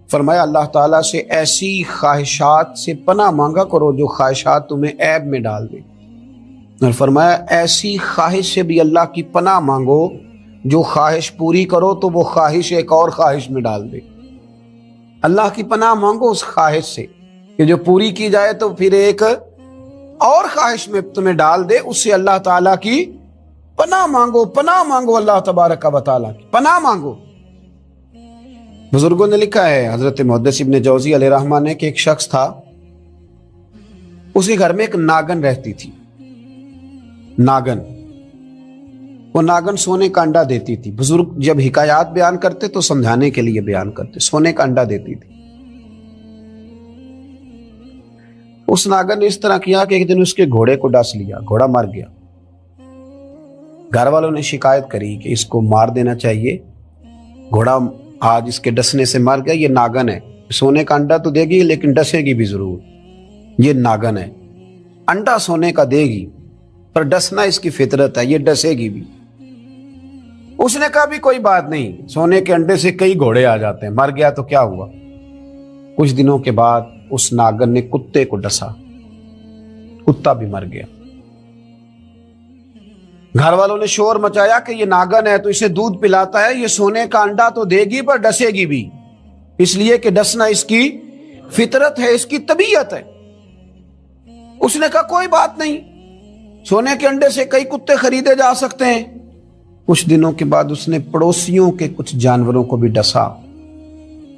فرمایا اللہ تعالیٰ سے ایسی خواہشات سے پناہ مانگا کرو جو خواہشات تمہیں عیب میں ڈال دے، اور فرمایا ایسی خواہش سے بھی اللہ کی پناہ مانگو جو خواہش پوری کرو تو وہ خواہش ایک اور خواہش میں ڈال دے۔ اللہ کی پناہ مانگو اس خواہش سے کہ جو پوری کی جائے تو پھر ایک اور خواہش میں تمہیں ڈال دے، اس سے اللہ تعالیٰ کی پناہ مانگو اللہ تبارک و تعالیٰ کی پناہ مانگو۔ بزرگوں نے لکھا ہے، حضرت محدث ابن جوزی علیہ رحمہ نے، کہ ایک شخص تھا، اسی گھر میں ایک ناگن رہتی تھی۔ ناگن، وہ ناگن سونے کا انڈا دیتی تھی۔ بزرگ جب حکایات بیان کرتے تو سمجھانے کے لیے بیان کرتے، سونے کا انڈا دیتی تھی۔ اس ناگن نے اس طرح کیا کہ ایک دن اس کے گھوڑے کو ڈس لیا، گھوڑا مر گیا۔ گھر والوں نے شکایت کری کہ اس کو مار دینا چاہیے، گھوڑا آج اس کے ڈسنے سے مر گیا، یہ ناگن ہے، سونے کا انڈا تو دے گی لیکن ڈسے گی بھی ضرور، یہ ناگن ہے، انڈا سونے کا دے گی پر ڈسنا اس کی فطرت ہے، یہ ڈسے گی بھی۔ اس نے کہا بھی کوئی بات نہیں، سونے کے انڈے سے کئی گھوڑے آ جاتے ہیں، مر گیا تو کیا ہوا۔ کچھ دنوں کے بعد اس ناگن نے کتے کو ڈسا، کتا بھی مر گیا۔ گھر والوں نے شور مچایا کہ یہ ناگن ہے تو اسے دودھ پلاتا ہے، یہ سونے کا انڈا تو دے گی پر ڈسے گی بھی، اس لیے کہ ڈسنا اس کی فطرت ہے، اس کی طبیعت ہے۔ اس نے کہا کوئی بات نہیں، سونے کے انڈے سے کئی کتے خریدے جا سکتے ہیں۔ کچھ دنوں کے بعد اس نے پڑوسیوں کے کچھ جانوروں کو بھی ڈسا،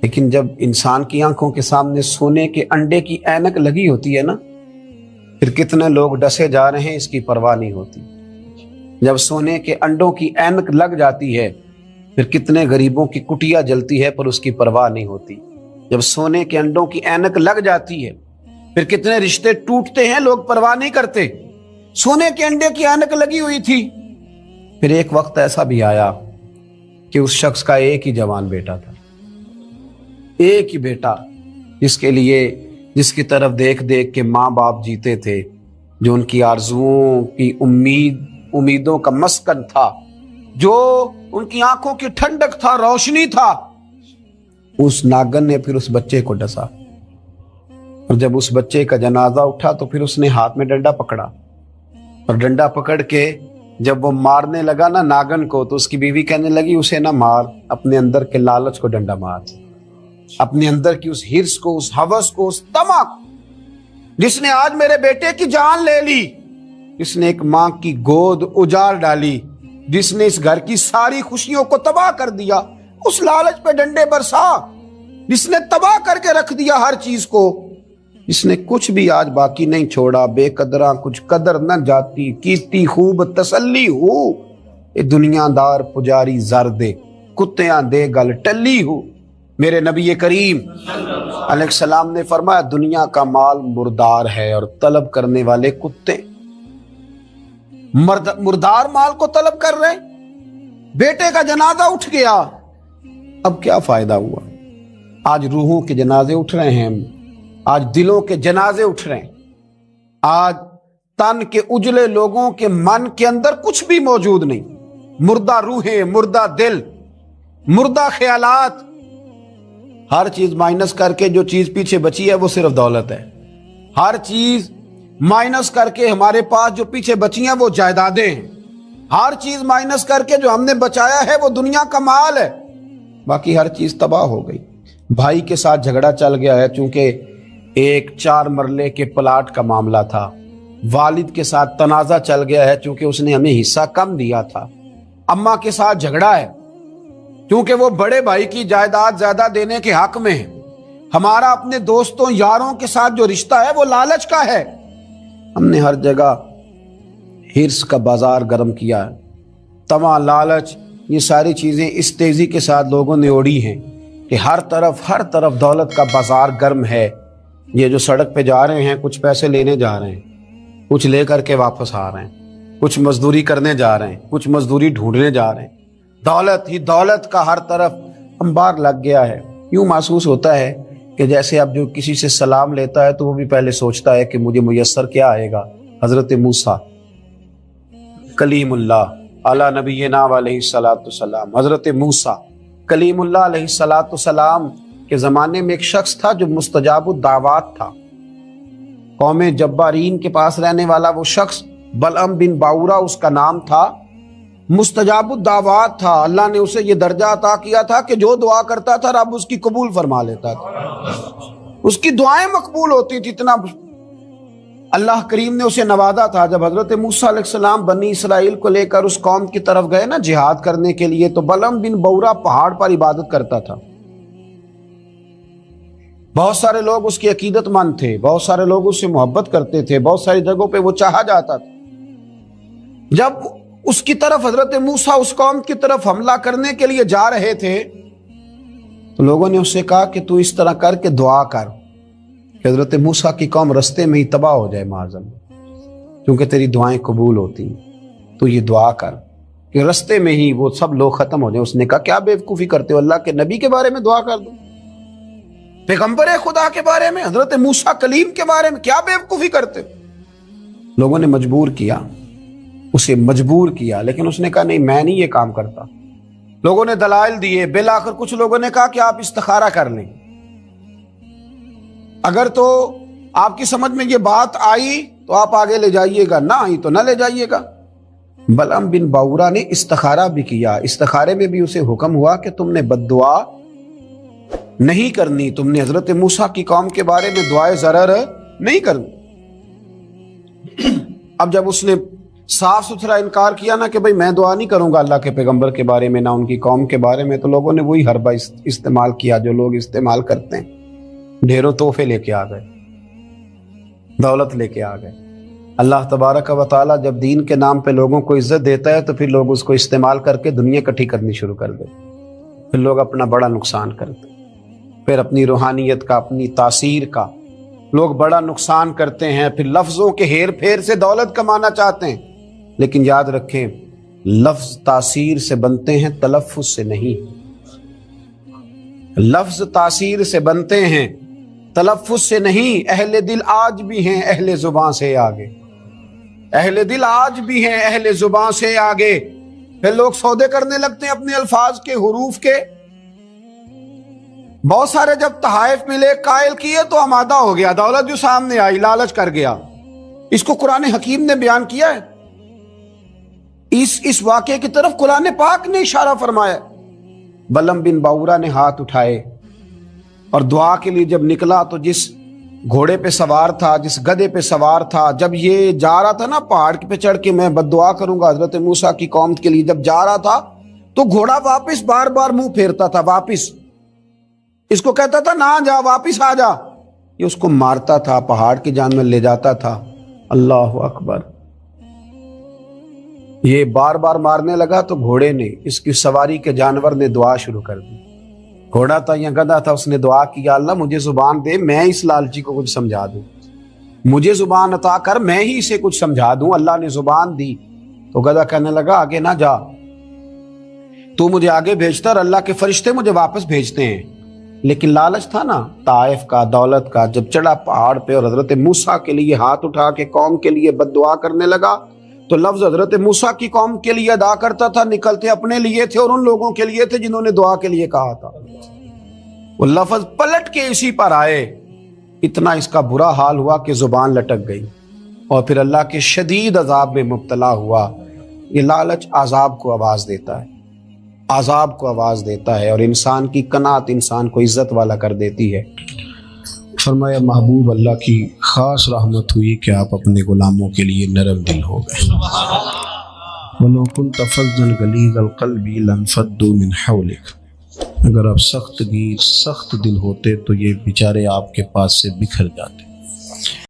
لیکن جب انسان کی آنکھوں کے سامنے سونے کے انڈے کی اینک لگی ہوتی ہے نا، پھر کتنے لوگ ڈسے جا رہے ہیں اس کی پرواہ نہیں ہوتی۔ جب سونے کے انڈوں کی اینک لگ جاتی ہے پھر کتنے غریبوں کی کٹیا جلتی ہے پر اس کی پرواہ نہیں ہوتی۔ جب سونے کے انڈوں کی اینک لگ جاتی ہے پھر کتنے رشتے ٹوٹتے ہیں، لوگ پرواہ نہیں کرتے۔ سونے کے انڈے کی اینک لگی ہوئی تھی۔ پھر ایک وقت ایسا بھی آیا کہ اس شخص کا ایک ہی جوان بیٹا تھا، ایک ہی بیٹا، جس کی طرف دیکھ دیکھ کے ماں باپ جیتے تھے، جو ان کی آرزوؤں کی امیدوں کا مسکن تھا، جو ان کی آنکھوں کی ٹھنڈک تھا، روشنی تھا۔ اس ناگن نے پھر اس بچے کو ڈسا، اور جب اس بچے کا جنازہ اٹھا تو پھر اس نے ہاتھ میں ڈنڈا پکڑا، اور ڈنڈا پکڑ کے جب وہ مارنے لگا نا ناگن کو، تو اس کی بیوی کہنے لگی اسے نہ مار، اپنے اندر کے لالچ کو ڈنڈا مار، اپنے اندر کی اس ہرس کو، اس ہوس کو، اس طمع کو، جس نے آج میرے بیٹے کی جان لے لی، جس نے ایک ماں کی گود اجاڑ ڈالی، جس نے اس گھر کی ساری خوشیوں کو تباہ کر دیا، اس لالچ پہ ڈنڈے برسا، جس نے تباہ کر کے رکھ دیا ہر چیز کو، جس نے کچھ بھی آج باقی نہیں چھوڑا، بے قدراں کچھ قدر نہ جاتی، کیتی خوب تسلی ہو، اے دنیا دار پجاری زر دے، کتیاں دے گل ٹلی ہو۔ میرے نبی کریم علیہ السلام نے فرمایا دنیا کا مال مردار ہے اور طلب کرنے والے کتے، مردار مال کو طلب کر رہے۔ بیٹے کا جنازہ اٹھ گیا، اب کیا فائدہ ہوا؟ آج روحوں کے جنازے اٹھ رہے ہیں، آج دلوں کے جنازے اٹھ رہے ہیں، آج تن کے اجلے لوگوں کے من کے اندر کچھ بھی موجود نہیں، مردہ روحیں، مردہ دل، مردہ خیالات، ہر چیز مائنس کر کے جو چیز پیچھے بچی ہے وہ صرف دولت ہے، ہر چیز مائنس کر کے ہمارے پاس جو پیچھے بچی ہیں وہ جائیدادیں ہیں، ہر چیز مائنس کر کے جو ہم نے بچایا ہے وہ دنیا کا مال ہے، باقی ہر چیز تباہ ہو گئی۔ بھائی کے ساتھ جھگڑا چل گیا ہے چونکہ ایک 4 مرلے کے پلاٹ کا معاملہ تھا، والد کے ساتھ تنازع چل گیا ہے چونکہ اس نے ہمیں حصہ کم دیا تھا، اماں کے ساتھ جھگڑا ہے کیونکہ وہ بڑے بھائی کی جائیداد زیادہ دینے کے حق میں ہے، ہمارا اپنے دوستوں یاروں کے ساتھ جو رشتہ ہے وہ لالچ کا ہے۔ ہم نے ہر جگہ ہرس کا بازار گرم کیا ہے، طمع، لالچ، یہ ساری چیزیں اس تیزی کے ساتھ لوگوں نے اوڑھی ہیں کہ ہر طرف دولت کا بازار گرم ہے۔ یہ جو سڑک پہ جا رہے ہیں کچھ پیسے لینے جا رہے ہیں، کچھ لے کر کے واپس آ رہے ہیں، کچھ مزدوری کرنے جا رہے ہیں، کچھ مزدوری ڈھونڈنے جا رہے ہیں، دولت ہی دولت کا ہر طرف انبار لگ گیا ہے۔ یوں محسوس ہوتا ہے کہ جیسے اب جو کسی سے سلام لیتا ہے تو وہ بھی پہلے سوچتا ہے کہ مجھے میسر کیا آئے گا۔ حضرت موسیٰ کلیم اللہ علی نبینا علیہ الصلوۃ والسلام، حضرت موسیٰ کلیم اللہ علیہ الصلوۃ والسلام کے زمانے میں ایک شخص تھا جو مستجاب الدعوات تھا، قوم جبارین کے پاس رہنے والا وہ شخص بلعم بن باورا اس کا نام تھا، مستجاب الدعوات تھا۔ اللہ نے اسے یہ درجہ عطا کیا تھا کہ جو دعا کرتا تھا رب اس کی قبول فرما لیتا تھا، اس کی دعائیں مقبول ہوتی تھی، اتنا اللہ کریم نے اسے نوازا تھا۔ جب حضرت موسیٰ علیہ السلام بنی اسرائیل کو لے کر اس قوم کی طرف گئے نا جہاد کرنے کے لیے، تو بلعم بن باورا پہاڑ پر عبادت کرتا تھا۔ بہت سارے لوگ اس کی عقیدت مند تھے، بہت سارے لوگ اس سے محبت کرتے تھے، بہت ساری جگہوں پہ وہ چاہا جاتا تھا۔ جب اس کی طرف حضرت موسیٰ اس قوم کی طرف حملہ کرنے کے لیے جا رہے تھے تو لوگوں نے اس سے کہا کہ تو اس طرح کر کے دعا کر کہ حضرت موسیٰ کی قوم رستے میں ہی تباہ ہو جائے معاذ اللہ، کیونکہ تیری دعائیں قبول ہوتی ہیں، تو یہ دعا کر کہ رستے میں ہی وہ سب لوگ ختم ہو جائیں۔ اس نے کہا کیا بیوقوفی کرتے ہو، اللہ کے نبی کے بارے میں دعا کر دو، پیغمبر خدا کے بارے میں، حضرت موسیٰ کلیم کے بارے میں کیا بیوقوفی کرتے ہو؟ لوگوں نے مجبور کیا، اسے مجبور کیا، لیکن اس نے کہا نہیں میں نہیں یہ کام کرتا۔ لوگوں نے دلائل دیے، بالآخر کچھ لوگوں نے کہا کہ آپ استخارہ کر لیں، اگر تو آپ کی سمجھ میں یہ بات آئی تو آپ آگے لے جائیے گا، نہ آئی تو نہ لے جائیے گا۔ بلعم بن باورا نے استخارہ بھی کیا، استخارے میں بھی اسے حکم ہوا کہ تم نے بد دعا نہیں کرنی، تم نے حضرت موسیٰ کی قوم کے بارے میں دعائے ضرر نہیں کرنی۔ اب جب اس نے صاف ستھرا انکار کیا نا کہ بھئی میں دعا نہیں کروں گا اللہ کے پیغمبر کے بارے میں، نہ ان کی قوم کے بارے میں، تو لوگوں نے وہی حربہ استعمال کیا جو لوگ استعمال کرتے ہیں، ڈھیروں تحفے لے کے آ گئے، دولت لے کے آ گئے۔ اللہ تبارک و تعالیٰ جب دین کے نام پہ لوگوں کو عزت دیتا ہے تو پھر لوگ اس کو استعمال کر کے دنیا اکٹھی کرنی شروع کر دیں، پھر لوگ اپنا بڑا نقصان کرتے ہیں، پھر اپنی روحانیت کا، اپنی تاثیر کا لوگ بڑا نقصان کرتے ہیں، پھر لفظوں کے ہیر پھیر سے دولت کمانا چاہتے ہیں۔ لیکن یاد رکھیں لفظ تاثیر سے بنتے ہیں، تلفظ سے نہیں۔ لفظ تاثیر سے بنتے ہیں، تلفظ سے نہیں۔ اہل دل آج بھی ہیں اہل زباں سے آگے، اہل دل آج بھی ہیں اہل زباں سے آگے۔ پھر لوگ سودے کرنے لگتے ہیں اپنے الفاظ کے، حروف کے۔ بہت سارے جب تحائف ملے، قائل کیے تو آمادہ ہو گیا، دولت جو سامنے آئی لالچ کر گیا۔ اس کو قرآن حکیم نے بیان کیا ہے، اس واقعے کی طرف قرآن پاک نے اشارہ فرمایا۔ بلعم بن باورا نے ہاتھ اٹھائے اور دعا کے لیے جب نکلا تو جس گھوڑے پہ سوار تھا، جس گدھے پہ سوار تھا، جب یہ جا رہا تھا نا پہاڑ پہ چڑھ کے میں بد دعا کروں گا حضرت موسیٰ کی قوم کے لیے، جب جا رہا تھا تو گھوڑا واپس بار بار منہ پھیرتا تھا، واپس اس کو کہتا تھا نہ جا، واپس آ جا۔ یہ اس کو مارتا تھا، پہاڑ کی جانب لے جاتا تھا۔ اللہ اکبر۔ یہ بار بار مارنے لگا تو گھوڑے نے، اس کی سواری کے جانور نے دعا شروع کر دی۔ گھوڑا تھا یا گدھا تھا، اس نے دعا کی یا اللہ مجھے زبان دے، میں اس لالچی کو کچھ سمجھا دوں، مجھے زبان عطا کر، میں ہی اسے کچھ سمجھا دوں۔ اللہ نے زبان دی تو گدھا کہنے لگا آگے نہ جا، تو مجھے آگے بھیجتا اور اللہ کے فرشتے مجھے واپس بھیجتے ہیں۔ لیکن لالچ تھا نا طائف کا، دولت کا، جب چڑھا پہاڑ پہ اور حضرت موسیٰ کے لیے ہاتھ اٹھا کے قوم کے لیے بد دعا کرنے لگا تو لفظ حضرت موسیٰ کی قوم کے لیے ادا کرتا تھا، نکلتے اپنے لیے تھے اور ان لوگوں کے لیے تھے جنہوں نے دعا کے لیے کہا تھا۔ وہ لفظ پلٹ کے اسی پر آئے، اتنا اس کا برا حال ہوا کہ زبان لٹک گئی اور پھر اللہ کے شدید عذاب میں مبتلا ہوا۔ یہ لالچ عذاب کو آواز دیتا ہے، عذاب کو آواز دیتا ہے، اور انسان کی قناعت انسان کو عزت والا کر دیتی ہے۔ فرمایا محبوب اللہ کی خاص رحمت ہوئی کہ آپ اپنے غلاموں کے لیے نرم دل ہو گئے۔ وَلَوْ كُنْتَ فَظًّا غَلِيظَ الْقَلْبِ لَانفَضُّوا مِنْ حَوْلِكَ، اگر آپ سخت دل ہوتے تو یہ بیچارے آپ کے پاس سے بکھر جاتے۔